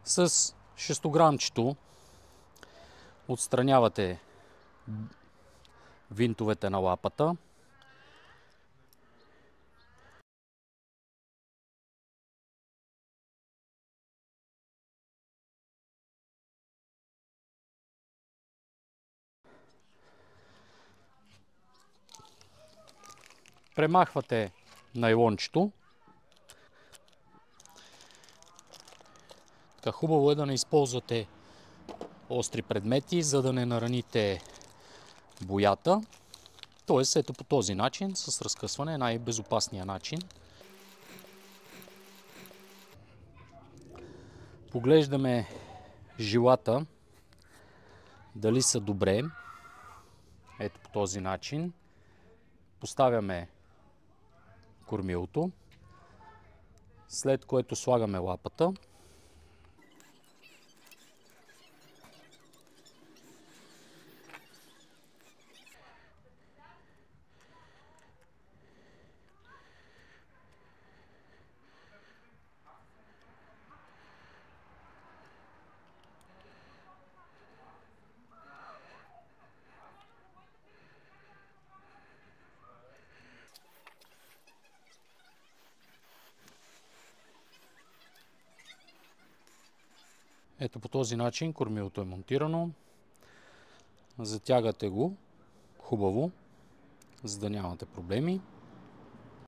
С шестограмчето отстранявате винтовете на лапата. Премахвате найлончето. Така, хубаво е да не използвате остри предмети, за да не нараните боята. Тоест, ето по този начин, с разкъсване, е най-безопасният начин. Поглеждаме жилата, дали са добре. Ето по този начин. Поставяме кормилото, след което слагаме лапата. Ето по този начин кормилото е монтирано. Затягате го хубаво, за да нямате проблеми.